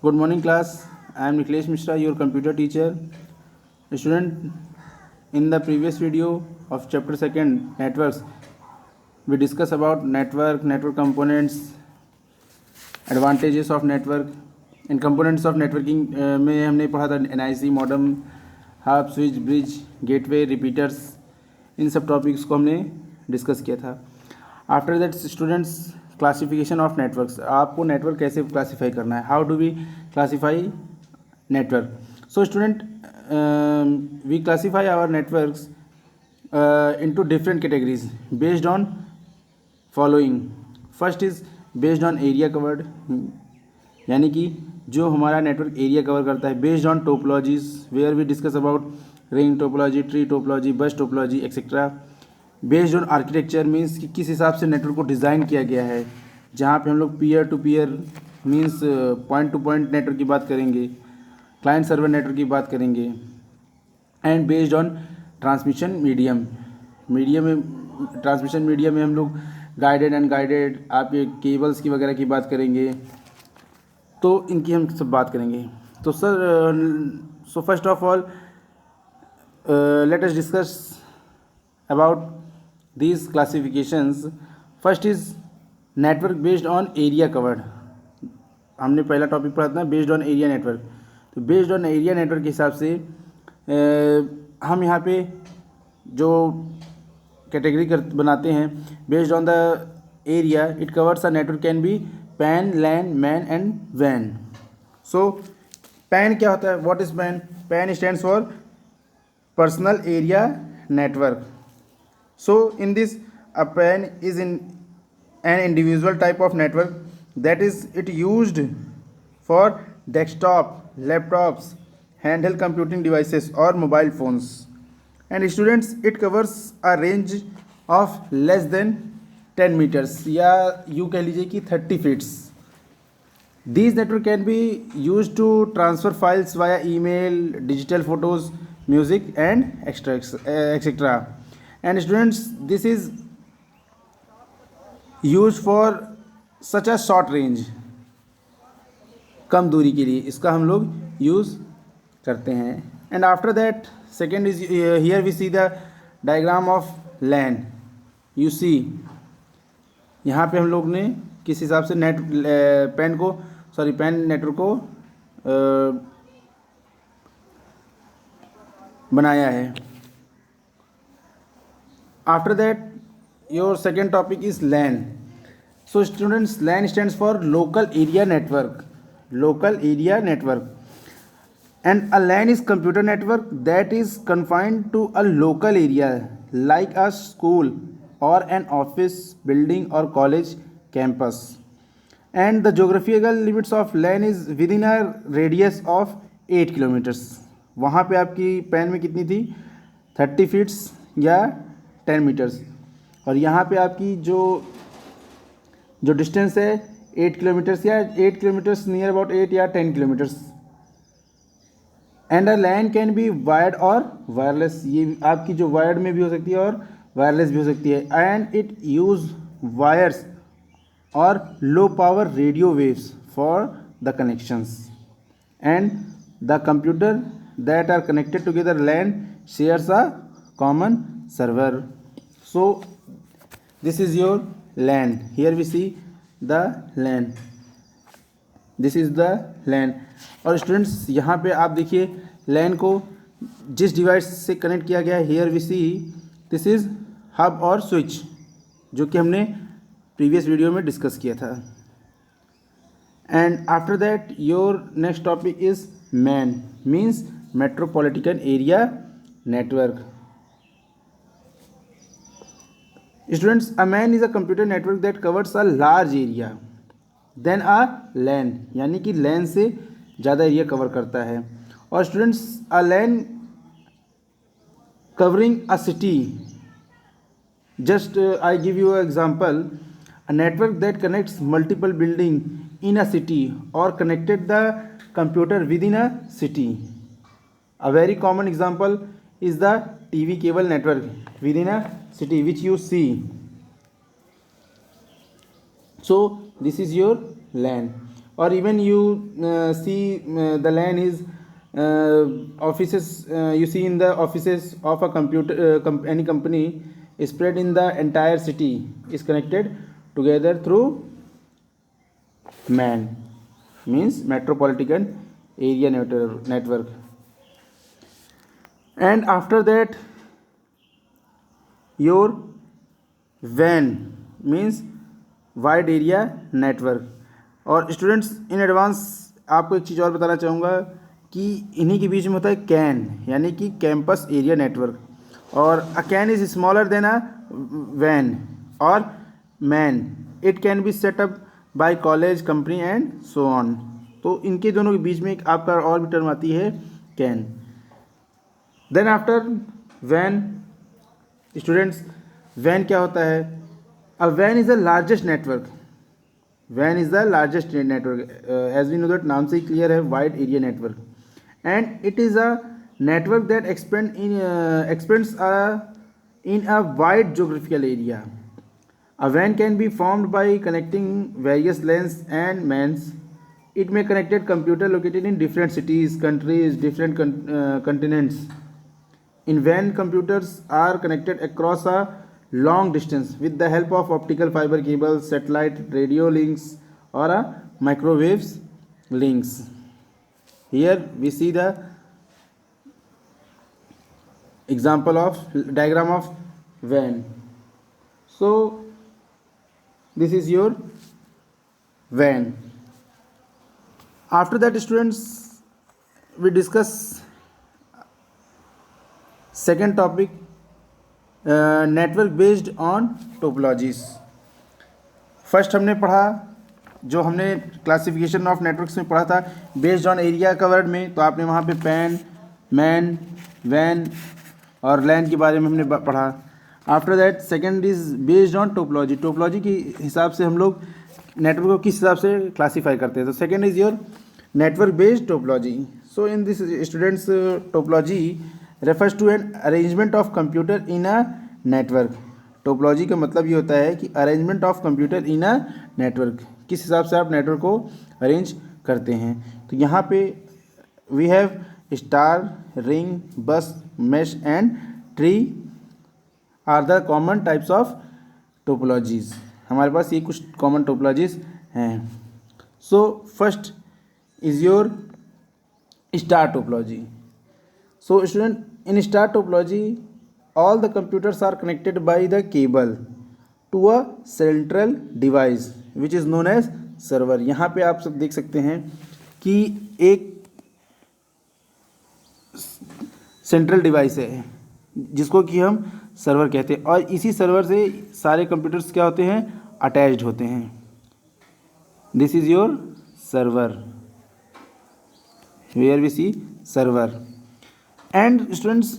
Good morning, class. I am Niklesh Mishra, your computer teacher. Student, in the previous video of chapter 2 networks, we discuss about network components, advantages of network. In components of networking में हमने पढ़ा था NIC, modem, hub, switch, bridge, gateway, repeaters. इन सब topics को हमने discuss किया था. After that students, classification of networks. आपको नेटवर्क कैसे क्लासीफाई करना है, how do we classify network. So student, we classify our networks into different categories based on following. First is based on area covered, यानी कि जो हमारा network area cover करता है. Based on topologies, where we discuss about ring topology, tree topology, bus topology etcetera. Based on architecture, means कि किस हिसाब से नेटवर्क को डिज़ाइन किया गया है, जहाँ पे हम लोग peer to peer means point to point network की बात करेंगे, क्लाइंट सर्वर नेटवर्क की बात करेंगे. And based on transmission medium, transmission medium में हम लोग गाइडेड एंड गाइडेड, आपके केबल्स की वगैरह की बात करेंगे, तो इनकी हम सब बात करेंगे. तो so first of all let us discuss about these classifications. First is network based on area covered. हमने पहला टॉपिक पढ़ा था बेस्ड ऑन एरिया नेटवर्क. तो बेस्ड ऑन एरिया नेटवर्क के हिसाब से हम यहाँ पे जो कैटेगरी बनाते हैं based on the area. It covers a network can be PAN, LAN, MAN and वैन. सो पैन क्या होता है, what is PAN? PAN stands for personal area network. So in this, a PAN is in an individual type of network that is it used for desktop, laptops, handheld computing devices or mobile phones. And students, it covers a range of less than 10 meters या यूँ कह लीजिए कि 30 feet. These network can be used to transfer files via email, digital photos, music and etc. And students, this is used for such a short range, कम दूरी के लिए इसका हम लोग यूज़ करते हैं. And after that second is here we see the diagram of LAN. You see यहाँ पे हम लोग ने किस हिसाब से पैन नेटवर्क को बनाया है. After that, your second topic is LAN. So students, LAN stands for local area network. Local area network. And a LAN is computer network that is confined to a local area like a school or an office building or college campus. And the geographical limits of LAN is within a radius of 8 kilometers. वहाँ पे आपकी pan में कितनी थी, 30 feet या 10 metres. और यहाँ पे आपकी जो डिस्टेंस है 8 किलोमीटर्स या 8 किलोमीटर्स नियर अबाउट 8 या 10 kilometres. And a LAN can be wired और वायरलेस. ये आपकी जो वायर्ड में भी हो सकती है और वायरलेस भी हो सकती है. एंड इट यूज वायर्स और low power radio waves for the connections. And the computer that are connected together LAN shares a common server. So this is your LAN. Here we see the LAN. This is the LAN. और students यहाँ पे आप देखिए LAN को जिस device से connect किया गया है, here we see this is hub और स्विच, जो कि हमने प्रीवियस वीडियो में डिस्कस किया था. And after that your next topic is man, means metropolitan area network. Students, a MAN is a computer network that covers a large area than a LAN, यानी कि LAN से ज़्यादा area cover करता है. और students, a LAN covering a city, just I give you an example, a network that connects multiple building in a city or connected the computer within a city. A very common example is the TV cable network within a city which you see. So this is your LAN. or even you see the LAN is offices, you see in the offices of a computer any company is spread in the entire city is connected together through MAN, means metropolitan area network. And after that your WAN means wide area network. और students in advance आपको एक चीज़ और बताना चाहूँगा कि इन्हीं के बीच में होता है कैन, यानी कि कैंपस एरिया नेटवर्क. और a CAN is smaller than a वैन or MAN. It can be set up by college, company and so on. तो इनके दोनों के बीच में एक आपका और भी टर्म आती है can. Then after when students, when क्या होता है? A WAN is the largest network. WAN is the largest network. As we know that नाम से ही क्लियर है, wide area network. And it is a network that expands in a wide geographical area. A WAN can be formed by connecting various LANs and MANs. It may connect computer located in different cities, countries, different continents. In WAN, computers are connected across a long distance with the help of optical fiber cables, satellite radio links or a microwaves links. Here we see the example of diagram of WAN. So this is your WAN. After that students, we discuss second topic, network based on topologies. First हमने पढ़ा, जो हमने classification of networks में पढ़ा था based on area covered में, तो आपने वहाँ पे पैन, मैन, वैन और लैन के बारे में हमने पढ़ा. After that second is based on topology. Topology के हिसाब से हम लोग नेटवर्क को किस हिसाब से क्लासीफाई करते हैं. तो second is your network based topology. So in this students, topology refers to an arrangement of computer in a network. Topology का मतलब ये होता है कि arrangement of computer in a network, किस हिसाब से आप नेटवर्क को अरेंज करते हैं. तो यहाँ पे we have star, ring, bus, mesh and tree are the common types of topologies. हमारे पास ये कुछ कॉमन टोपोलॉजीज हैं. So first is your star topology. So student, in star topology, all the computers are connected by the cable to a central device which is known as server. यहाँ पे आप सब देख सकते हैं कि एक सेंट्रल डिवाइस है जिसको कि हम सर्वर कहते हैं, और इसी सर्वर से सारे कंप्यूटर्स क्या होते हैं, अटैच्ड होते हैं. This is your server, where we see server. And students,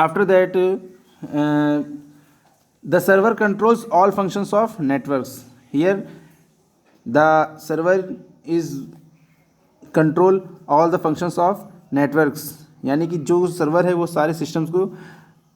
after that the server controls all functions of networks. Here the server is control all the functions of networks, यानी कि जो server है वो सारे systems को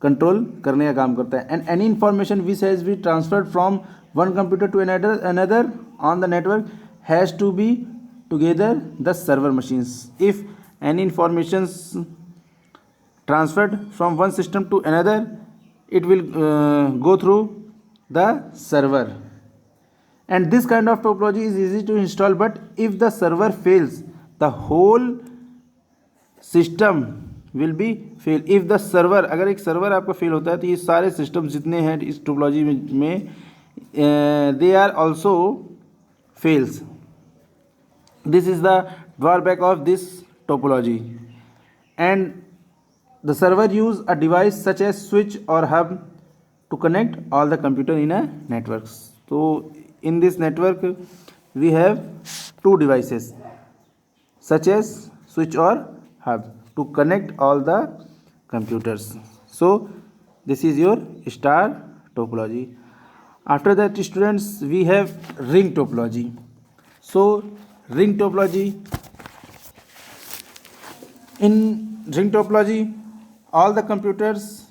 control करने का काम करता है. And any information which has be transferred from one computer to another on the network has to be together the server machines. If any informations transferred from one system to another, it will go through the server. And this kind of topology is easy to install, but if the server fails, the whole system will be fail. if the server, अगर एक server आपका fail होता है तो ये सारे system जितने हैं इस टोपोलॉजी में they are also fails. This is the drawback of this topology. And the server use a device such as switch or hub to connect all the computer in a networks. So in this network we have two devices such as switch or hub to connect all the computers. So this is your star topology. After that students, we have ring topology. So ring topology, in ring topology all the computers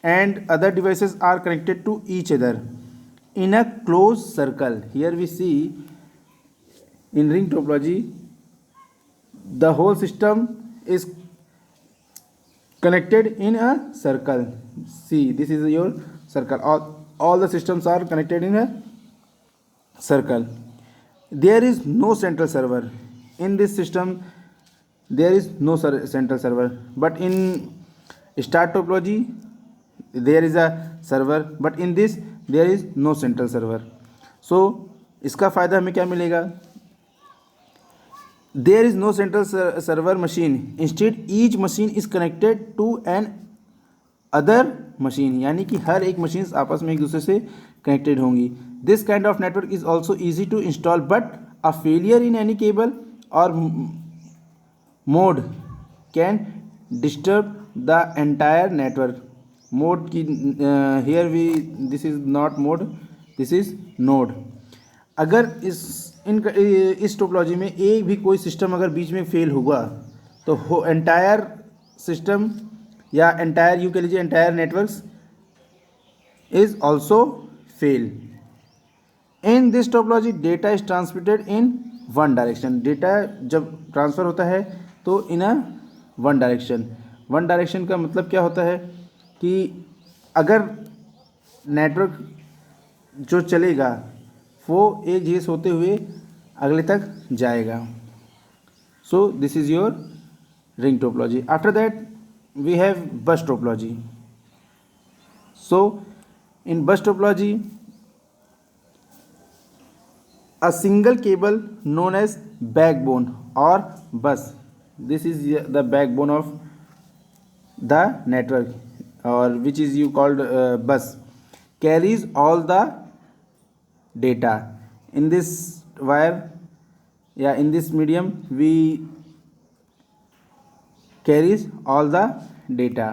and other devices are connected to each other in a closed circle. Here we see in ring topology, the whole system is connected in a circle. See, this is your circle. All the systems are connected in a circle. There is no central server in this system. There is no central server, but in star topology there is a server, but in this there is no central server. So इसका फ़ायदा हमें क्या मिलेगा? There is no central server machine. Instead, each machine is connected to an other machine. यानी कि हर एक machines आपस में एक दूसरे से connected होंगी. This kind of network is also easy to install, but a failure in any cable or mode can disturb the entire network. Mode की here we this is not mode, this is node. अगर इस topology में एक भी कोई system अगर बीच में fail हुआ तो एंटायर सिस्टम या एंटायर यू कह लीजिए entire networks is also fail. In this topology data is transmitted in one direction. Data जब ट्रांसफ़र होता है तो in a one direction. One direction का मतलब क्या होता है कि अगर नेटवर्क जो चलेगा वो एक जगह से होते हुए अगले तक जाएगा. So this is your ring topology. After that we have bus topology. So in bus topology a single cable known as backbone or bus, this is the backbone of the network or which is you called bus, carries all the data. In this wire, in this medium we carries all the data.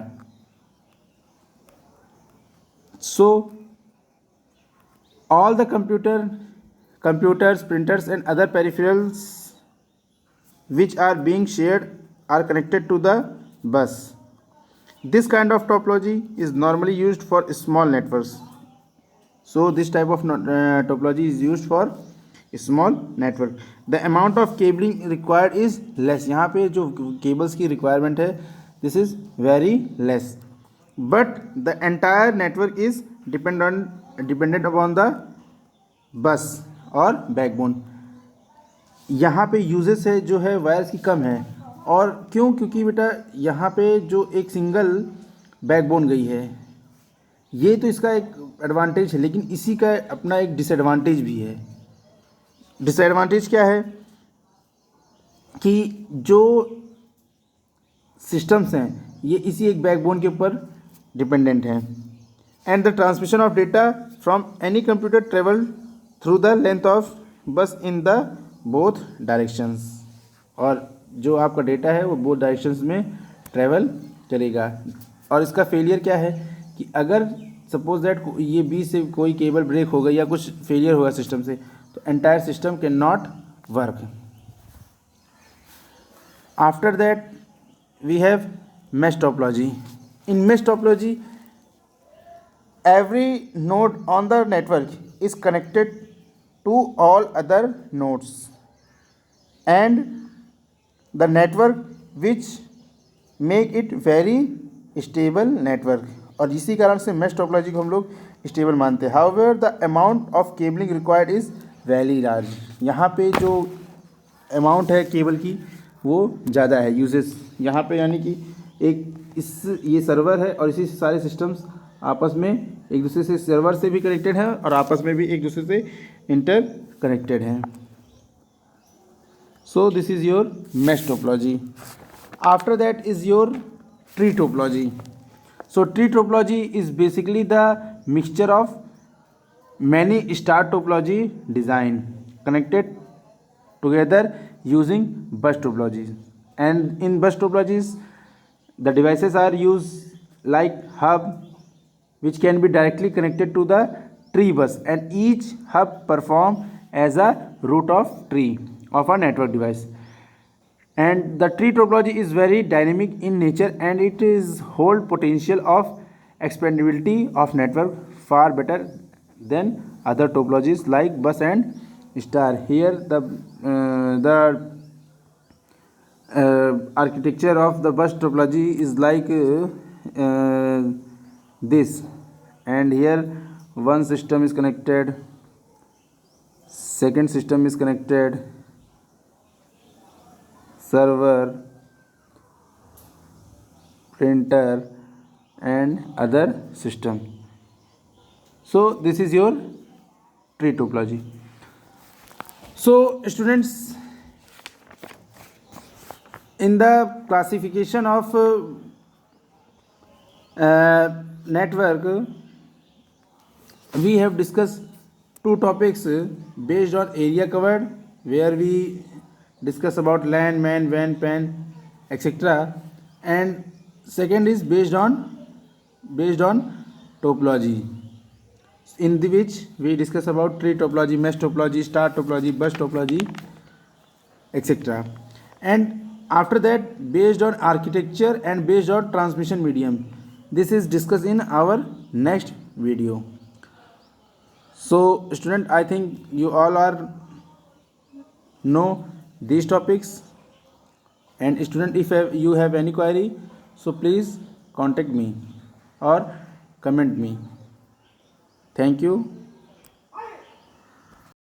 So all the computers, printers and other peripherals which are being shared are connected to the bus. This kind of topology is normally used for small networks. So this type of topology is used for small network. The amount of cabling required is less. यहाँ पे जो cables की requirement है this is very less, but the entire network is dependent upon the bus और backbone. यहाँ पे uses है जो है वायर्स की कम है. और क्यों? क्योंकि बेटा यहाँ पे जो एक सिंगल बैकबोन गई है ये तो इसका एक एडवांटेज है, लेकिन इसी का अपना एक डिसएडवांटेज भी है. डिसएडवांटेज क्या है कि जो सिस्टम्स हैं ये इसी एक बैकबोन के ऊपर डिपेंडेंट हैं. And the transmission of data from any computer travel through the length of बस इन द बोथ डायरेक्शंस. और जो आपका डेटा है वो बोथ डायरेक्शंस में ट्रेवल करेगा. और इसका फेलियर क्या है कि अगर सपोज दैट ये बीच से कोई केबल ब्रेक हो गई या कुछ फेलियर होगा सिस्टम से तो entire system can not work. After that we have mesh topology. In mesh topology, every node on the network is connected to all other nodes and the network which make it very stable network. और इसी कारण से mesh topology को हम लोग stable मानते हैं. However, the amount of cabling required is very large. यहाँ पे जो अमाउंट है केबल की वो ज़्यादा है. यूजेस यहाँ पे यानी कि एक ये सर्वर है और इसी से सारे सिस्टम्स आपस में एक दूसरे से सर्वर से भी कनेक्टेड हैं और आपस में भी एक दूसरे से इंटर कनेक्टेड हैं. सो this is your mesh topology. After that is your tree topology. So tree topology is basically the mixture of many star topology design connected together using bus topologies. And in bus topologies the devices are used like hub which can be directly connected to the tree bus, and each hub perform as a root of tree of a network device. And the tree topology is very dynamic in nature and it is hold potential of expandability of network far better than other topologies like bus and star. Here the architecture of the bus topology is like this, and here one system is connected, second system is connected, server, printer, and other system. So this is your tree topology. So students, in the classification of network, we have discussed two topics based on area covered, where we discuss about LAN, MAN, WAN, PAN, etc. And second is based on topology, in the which we discuss about tree topology, mesh topology, star topology, bus topology, etc. And after that, based on architecture and based on transmission medium, this is discussed in our next video. So student, I think you all are know these topics. And student, if you have any query, so please contact me or comment me. Thank you.